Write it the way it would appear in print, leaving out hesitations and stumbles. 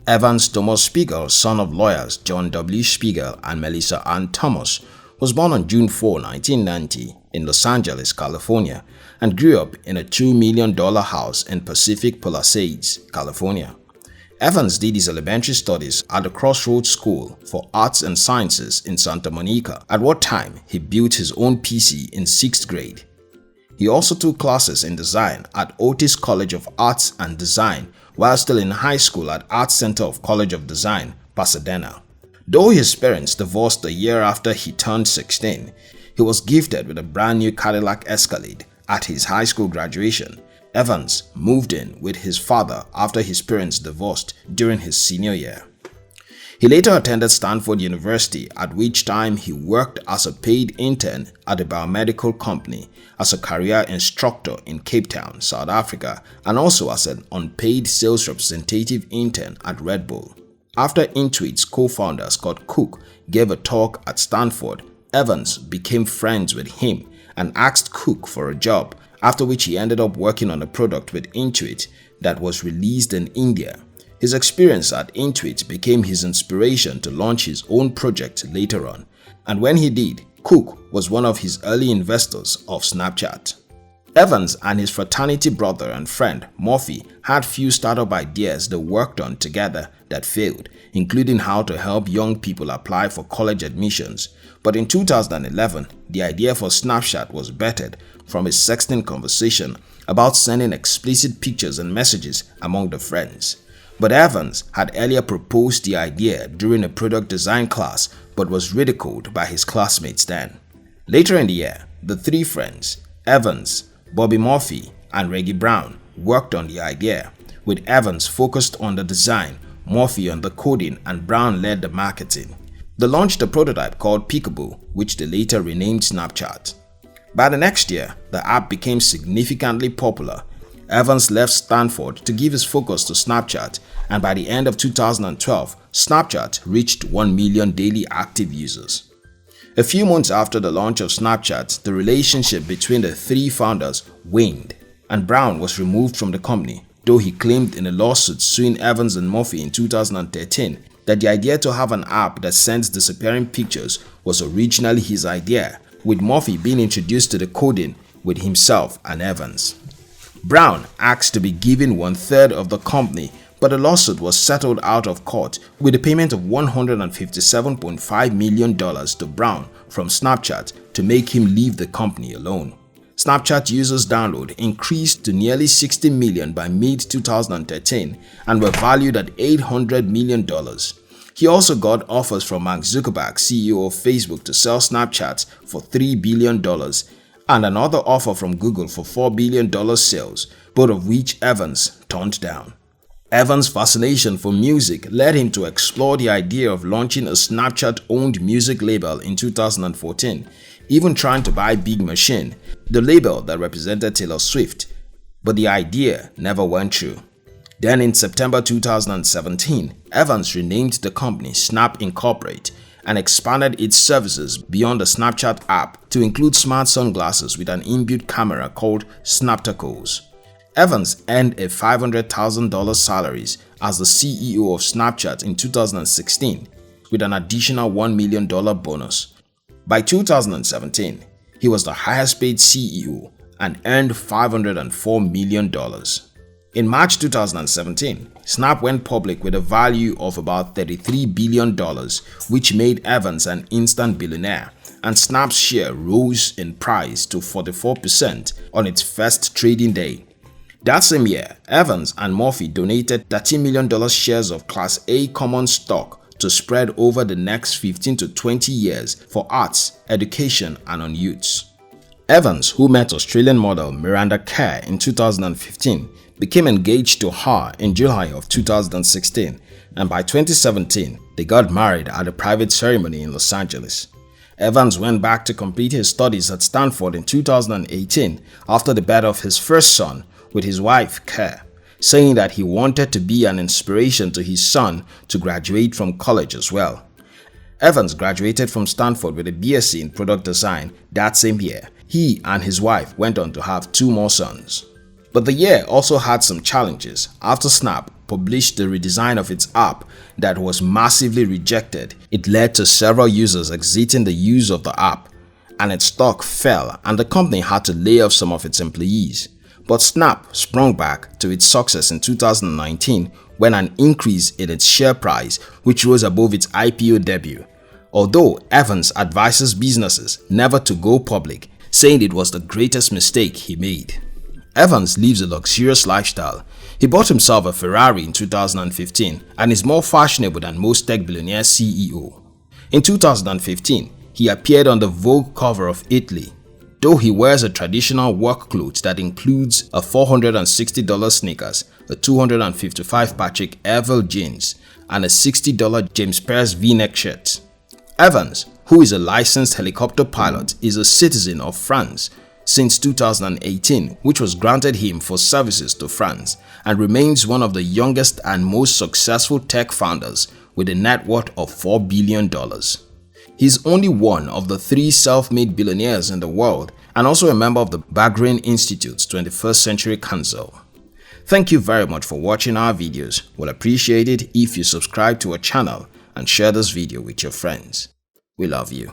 Evans Thomas Spiegel, son of lawyers John W. Spiegel and Melissa Ann Thomas, was born on June 4, 1990 in Los Angeles, California, and grew up in a $2 million house in Pacific Palisades, California. Evans did his elementary studies at the Crossroads School for Arts and Sciences in Santa Monica, at what time he built his own PC in 6th grade. He also took classes in design at Otis College of Arts and Design while still in high school at Art Center of College of Design, Pasadena. Though his parents divorced a year after he turned 16, he was gifted with a brand new Cadillac Escalade at his high school graduation. Evans moved in with his father after his parents divorced during his senior year. He later attended Stanford University, at which time he worked as a paid intern at a biomedical company, as a career instructor in Cape Town, South Africa, and also as an unpaid sales representative intern at Red Bull. After Intuit's co-founder Scott Cook gave a talk at Stanford, Evans became friends with him and asked Cook for a job, after which he ended up working on a product with Intuit that was released in India. His experience at Intuit became his inspiration to launch his own project later on, and when he did, Cook was one of his early investors of Snapchat. Evans and his fraternity brother and friend Murphy had few startup ideas they worked on together that failed, including how to help young people apply for college admissions. But in 2011, the idea for Snapchat was birthed from a sexting conversation about sending explicit pictures and messages among the friends. But Evans had earlier proposed the idea during a product design class but was ridiculed by his classmates then. Later in the year, the three friends, Evans, Bobby Murphy, and Reggie Brown, worked on the idea, with Evans focused on the design, Murphy on the coding, and Brown led the marketing. They launched a prototype called Peekaboo, which they later renamed Snapchat. By the next year, the app became significantly popular. Evans left Stanford to give his focus to Snapchat, and by the end of 2012, Snapchat reached 1 million daily active users. A few months after the launch of Snapchat, the relationship between the three founders waned, and Brown was removed from the company, though he claimed in a lawsuit suing Evans and Murphy in 2013 that the idea to have an app that sends disappearing pictures was originally his idea, with Murphy being introduced to the coding with himself and Evans. Brown asked to be given 1/3 of the company, but the lawsuit was settled out of court with a payment of $157.5 million to Brown from Snapchat to make him leave the company alone. Snapchat users' download increased to nearly 60 million by mid-2013 and were valued at $800 million. He also got offers from Mark Zuckerberg, CEO of Facebook, to sell Snapchat for $3 billion and another offer from Google for $4 billion sales, both of which Evans turned down. Evans' fascination for music led him to explore the idea of launching a Snapchat-owned music label in 2014, even trying to buy Big Machine, the label that represented Taylor Swift, but the idea never went through. Then in September 2017, Evans renamed the company Snap Incorporate and expanded its services beyond the Snapchat app to include smart sunglasses with an inbuilt camera called Snaptacles. Evans earned a $500,000 salary as the CEO of Snapchat in 2016 with an additional $1 million bonus. By 2017, he was the highest paid CEO and earned $504 million. In March 2017, Snap went public with a value of about $33 billion, which made Evans an instant billionaire, and Snap's share rose in price to 44% on its first trading day. That same year, Evans and Murphy donated $13 million shares of Class A common stock to spread over the next 15 to 20 years for arts, education, and on youths. Evans, who met Australian model Miranda Kerr in 2015, became engaged to her in July of 2016, and by 2017, they got married at a private ceremony in Los Angeles. Evans went back to complete his studies at Stanford in 2018 after the birth of his first son with his wife Kerr, saying that he wanted to be an inspiration to his son to graduate from college as well. Evans graduated from Stanford with a BSc in product design that same year. He and his wife went on to have 2 more sons. But the year also had some challenges after Snap published the redesign of its app that was massively rejected. It led to several users exiting the use of the app, and its stock fell and the company had to lay off some of its employees. But Snap sprung back to its success in 2019 when an increase in its share price, which rose above its IPO debut. Although Evans advises businesses never to go public, saying it was the greatest mistake he made. Evans lives a luxurious lifestyle. He bought himself a Ferrari in 2015 and is more fashionable than most tech billionaire CEO. In 2015, he appeared on the Vogue cover of Italy. Though he wears a traditional work clothes that includes a $460 sneakers, a $255 Patrick Evell jeans, and a $60 James Perse V-neck shirt. Evans, who is a licensed helicopter pilot, is a citizen of France since 2018, which was granted him for services to France, and remains one of the youngest and most successful tech founders with a net worth of $4 billion. He's only one of the 3 self-made billionaires in the world and also a member of the Bahrain Institute's 21st Century Council. Thank you very much for watching our videos. We'll appreciate it if you subscribe to our channel and share this video with your friends. We love you.